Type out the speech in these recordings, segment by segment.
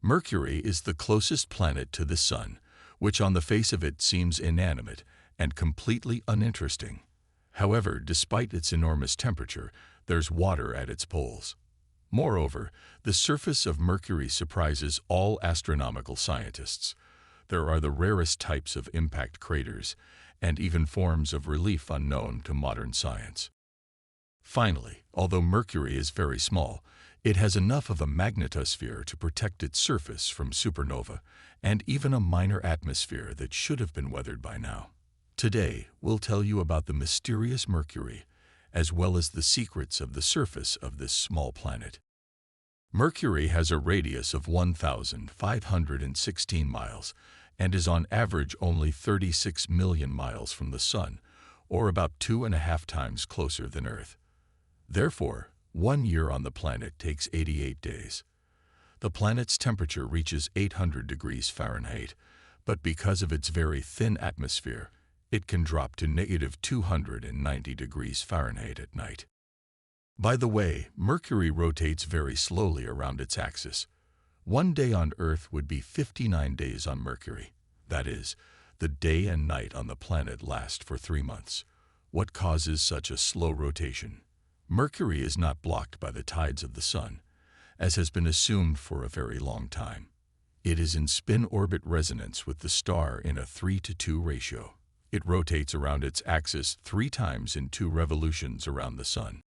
Mercury is the closest planet to the Sun, which on the face of it seems inanimate and completely uninteresting. However, despite its enormous temperature, there's water at its poles. Moreover, the surface of Mercury surprises all astronomical scientists. There are the rarest types of impact craters, and even forms of relief unknown to modern science. Finally, although Mercury is very small, it has enough of a magnetosphere to protect its surface from supernova, and even a minor atmosphere that should have been weathered by now. Today, we'll tell you about the mysterious Mercury, as well as the secrets of the surface of this small planet. Mercury has a radius of 1,516 miles and is on average only 36 million miles from the Sun, or about 2.5 times closer than Earth. Therefore, 1 year on the planet takes 88 days. The planet's temperature reaches 800 degrees Fahrenheit, but because of its very thin atmosphere, it can drop to negative 290 degrees Fahrenheit at night. By the way, Mercury rotates very slowly around its axis. 1 day on Earth would be 59 days on Mercury. That is, the day and night on the planet last for 3 months. What causes such a slow rotation? Mercury is not blocked by the tides of the Sun, as has been assumed for a very long time. It is in spin-orbit resonance with the star in a 3:2 ratio. It rotates around its axis 3 times in 2 revolutions around the Sun.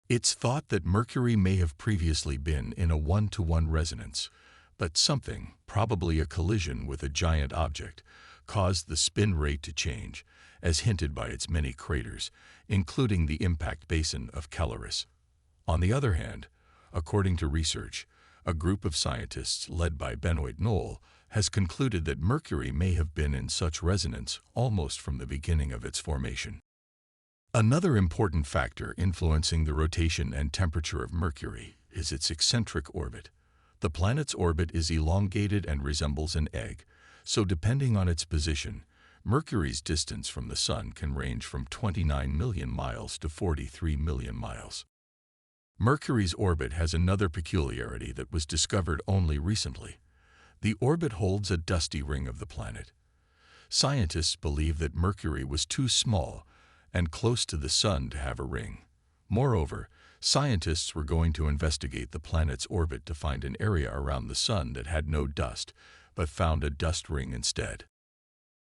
It's thought that Mercury may have previously been in a 1:1 resonance, but something, probably a collision with a giant object, caused the spin rate to change, as hinted by its many craters, including the impact basin of Caloris. On the other hand, according to research, a group of scientists led by Benoit Noel has concluded that Mercury may have been in such resonance almost from the beginning of its formation. Another important factor influencing the rotation and temperature of Mercury is its eccentric orbit. The planet's orbit is elongated and resembles an egg, so depending on its position, Mercury's distance from the Sun can range from 29 million miles to 43 million miles. Mercury's orbit has another peculiarity that was discovered only recently. The orbit holds a dusty ring of the planet. Scientists believe that Mercury was too small and close to the Sun to have a ring. Moreover, scientists were going to investigate the planet's orbit to find an area around the Sun that had no dust, but found a dust ring instead.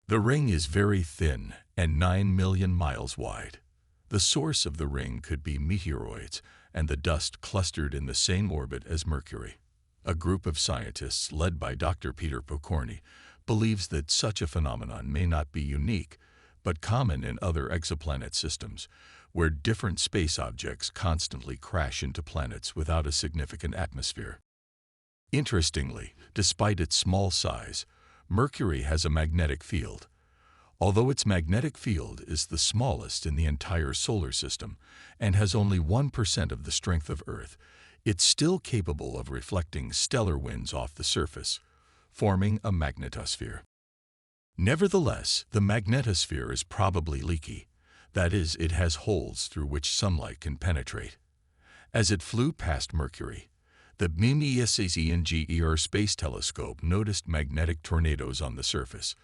The ring is very thin and 9 million miles wide. The source of the ring could be meteoroids and the dust clustered in the same orbit as Mercury. A group of scientists led by Dr. Peter Pokorny believes that such a phenomenon may not be unique, but common in other exoplanet systems, where different space objects constantly crash into planets without a significant atmosphere. Interestingly, despite its small size, Mercury has a magnetic field. Although its magnetic field is the smallest in the entire solar system and has only 1% of the strength of Earth, it's still capable of reflecting stellar winds off the surface, forming a magnetosphere. Nevertheless, the magnetosphere is probably leaky. That is, it has holes through which sunlight can penetrate. As it flew past Mercury, the MESAZNGER space telescope noticed magnetic tornadoes on the surface,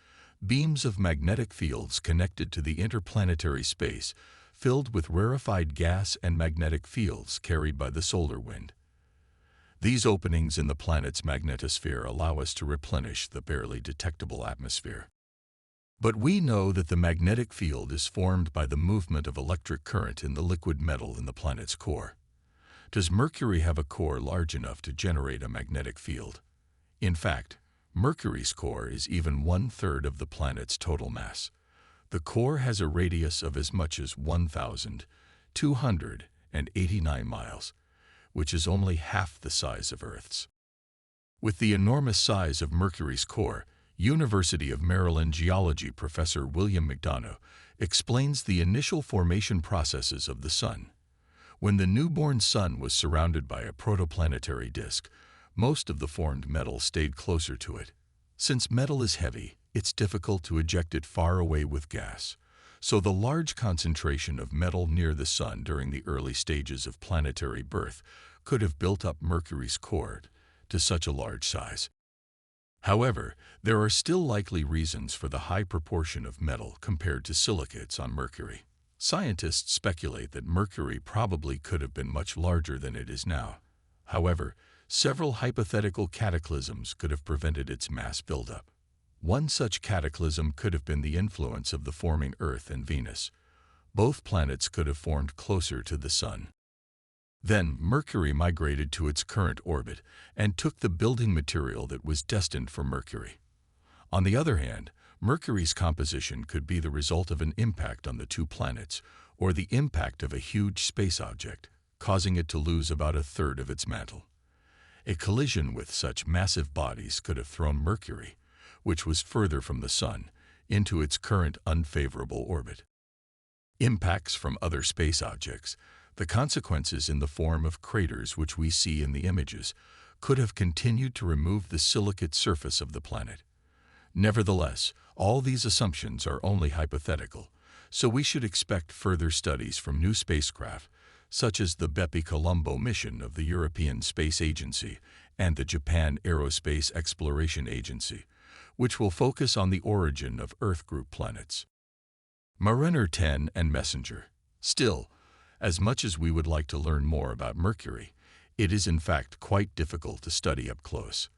beams of magnetic fields connected to the interplanetary space filled with rarefied gas and magnetic fields carried by the solar wind. These openings in the planet's magnetosphere allow us to replenish the barely detectable atmosphere. But we know that the magnetic field is formed by the movement of electric current in the liquid metal in the planet's core. Does Mercury have a core large enough to generate a magnetic field? In fact, Mercury's core is even 1/3 of the planet's total mass. The core has a radius of as much as 1,289 miles, which is only half the size of Earth's. With the enormous size of Mercury's core, University of Maryland geology professor William McDonough explains the initial formation processes of the Sun. When the newborn Sun was surrounded by a protoplanetary disk, most of the formed metal stayed closer to it. Since metal is heavy, it's difficult to eject it far away with gas, so the large concentration of metal near the Sun during the early stages of planetary birth could have built up Mercury's core, to such a large size. However, there are still likely reasons for the high proportion of metal compared to silicates on Mercury. Scientists speculate that Mercury probably could have been much larger than it is now. However, several hypothetical cataclysms could have prevented its mass buildup. One such cataclysm could have been the influence of the forming Earth and Venus. Both planets could have formed closer to the Sun. Then Mercury migrated to its current orbit and took the building material that was destined for Mercury. On the other hand, Mercury's composition could be the result of an impact on the two planets, or the impact of a huge space object, causing it to lose about a third of its mantle. A collision with such massive bodies could have thrown Mercury, which was further from the Sun, into its current unfavorable orbit. Impacts from other space objects, the consequences in the form of craters which we see in the images, could have continued to remove the silicate surface of the planet. Nevertheless, all these assumptions are only hypothetical, so we should expect further studies from new spacecraft, such as the Bepi-Colombo mission of the European Space Agency and the Japan Aerospace Exploration Agency, which will focus on the origin of Earth group planets. Mariner 10 and Messenger. Still, as much as we would like to learn more about Mercury, it is in fact quite difficult to study up close.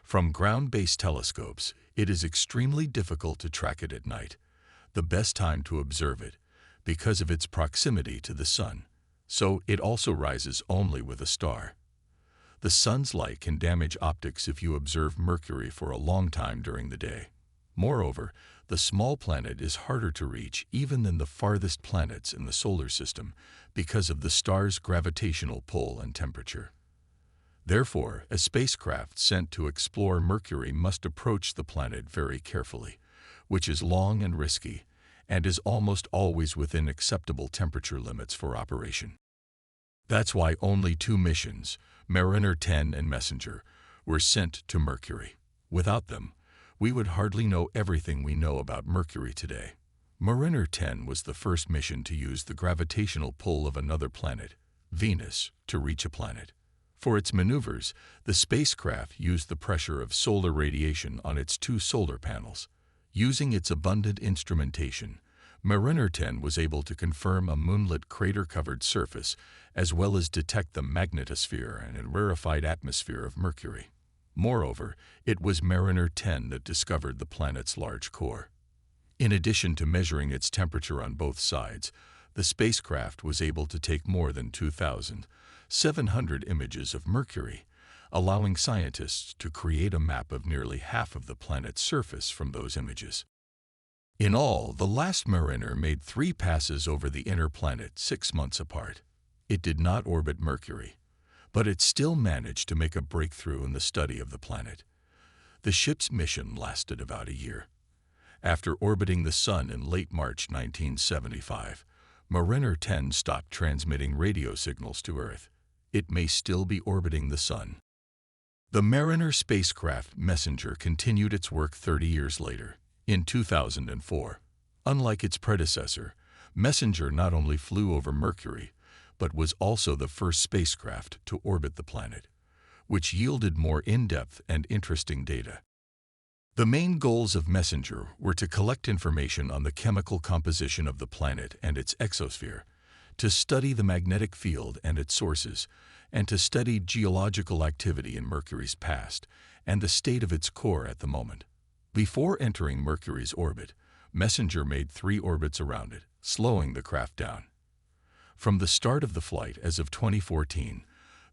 From ground-based telescopes, it is extremely difficult to track it at night, the best time to observe it, because of its proximity to the Sun, so it also rises only with a star. The Sun's light can damage optics if you observe Mercury for a long time during the day. Moreover, the small planet is harder to reach even than the farthest planets in the solar system because of the star's gravitational pull and temperature. Therefore, a spacecraft sent to explore Mercury must approach the planet very carefully, which is long and risky, and is almost always within acceptable temperature limits for operation. That's why only two missions, Mariner 10 and Messenger, were sent to Mercury. Without them, we would hardly know everything we know about Mercury today. Mariner 10 was the first mission to use the gravitational pull of another planet, Venus, to reach a planet. For its maneuvers, the spacecraft used the pressure of solar radiation on its two solar panels. Using its abundant instrumentation, Mariner 10 was able to confirm a moonlit crater-covered surface as well as detect the magnetosphere and rarefied atmosphere of Mercury. Moreover, it was Mariner 10 that discovered the planet's large core. In addition to measuring its temperature on both sides, the spacecraft was able to take more than 2,700 images of Mercury, allowing scientists to create a map of nearly half of the planet's surface from those images. In all, the last Mariner made 3 passes over the inner planet 6 months apart. It did not orbit Mercury, but it still managed to make a breakthrough in the study of the planet. The ship's mission lasted about a year. After orbiting the Sun in late March 1975, Mariner 10 stopped transmitting radio signals to Earth. It may still be orbiting the Sun. The Mariner spacecraft Messenger continued its work 30 years later, in 2004. Unlike its predecessor, Messenger not only flew over Mercury, but was also the first spacecraft to orbit the planet, which yielded more in-depth and interesting data. The main goals of Messenger were to collect information on the chemical composition of the planet and its exosphere, to study the magnetic field and its sources, and to study geological activity in Mercury's past and the state of its core at the moment. Before entering Mercury's orbit, Messenger made 3 orbits around it, slowing the craft down. From the start of the flight as of 2014,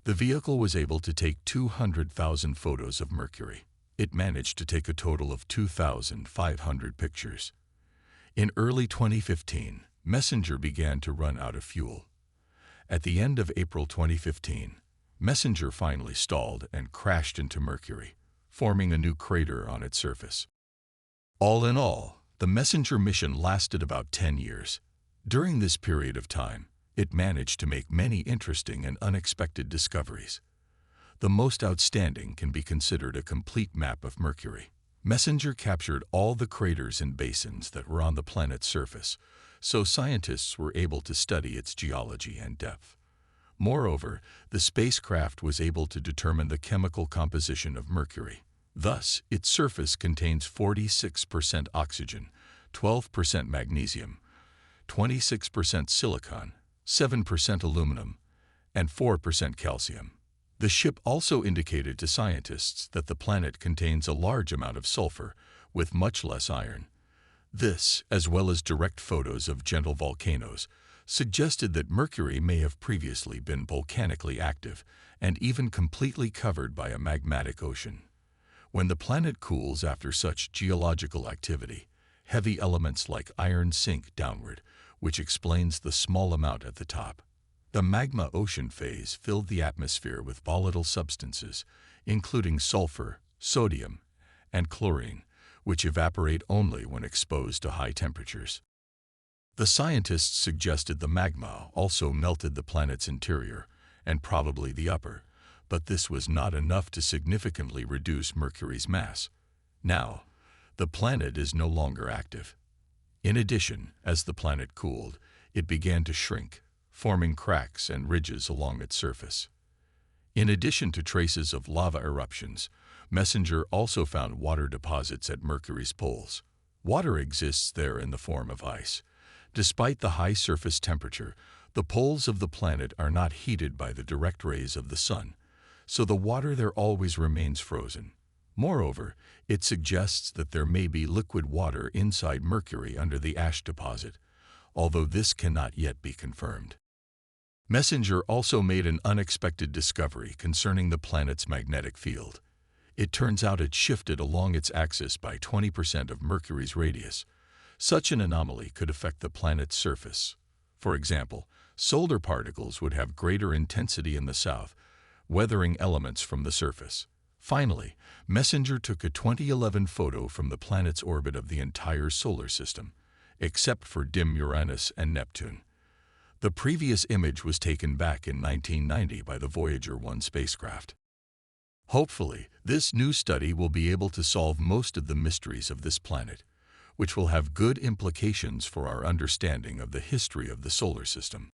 the vehicle was able to take 200,000 photos of Mercury. It managed to take a total of 2,500 pictures. In early 2015, Messenger began to run out of fuel. At the end of April 2015, Messenger finally stalled and crashed into Mercury, forming a new crater on its surface. All in all, the Messenger mission lasted about 10 years. During this period of time, it managed to make many interesting and unexpected discoveries. The most outstanding can be considered a complete map of Mercury. Messenger captured all the craters and basins that were on the planet's surface, so scientists were able to study its geology and depth. Moreover, the spacecraft was able to determine the chemical composition of Mercury. Thus, its surface contains 46% oxygen, 12% magnesium, 26% silicon, 7% aluminum, and 4% calcium. The ship also indicated to scientists that the planet contains a large amount of sulfur, with much less iron. This, as well as direct photos of gentle volcanoes, suggested that Mercury may have previously been volcanically active and even completely covered by a magmatic ocean. When the planet cools after such geological activity, heavy elements like iron sink downward, which explains the small amount at the top. The magma ocean phase filled the atmosphere with volatile substances, including sulfur, sodium, and chlorine, which evaporate only when exposed to high temperatures. The scientists suggested the magma also melted the planet's interior, and probably the upper, but this was not enough to significantly reduce Mercury's mass. Now, the planet is no longer active. In addition, as the planet cooled, it began to shrink, forming cracks and ridges along its surface. In addition to traces of lava eruptions, Messenger also found water deposits at Mercury's poles. Water exists there in the form of ice. Despite the high surface temperature, the poles of the planet are not heated by the direct rays of the sun, so the water there always remains frozen. Moreover, it suggests that there may be liquid water inside Mercury under the ash deposit, although this cannot yet be confirmed. Messenger also made an unexpected discovery concerning the planet's magnetic field. It turns out it shifted along its axis by 20% of Mercury's radius. Such an anomaly could affect the planet's surface. For example, solar particles would have greater intensity in the south, weathering elements from the surface. Finally, Messenger took a 2011 photo from the planet's orbit of the entire solar system, except for dim Uranus and Neptune. The previous image was taken back in 1990 by the Voyager 1 spacecraft. Hopefully, this new study will be able to solve most of the mysteries of this planet, which will have good implications for our understanding of the history of the solar system.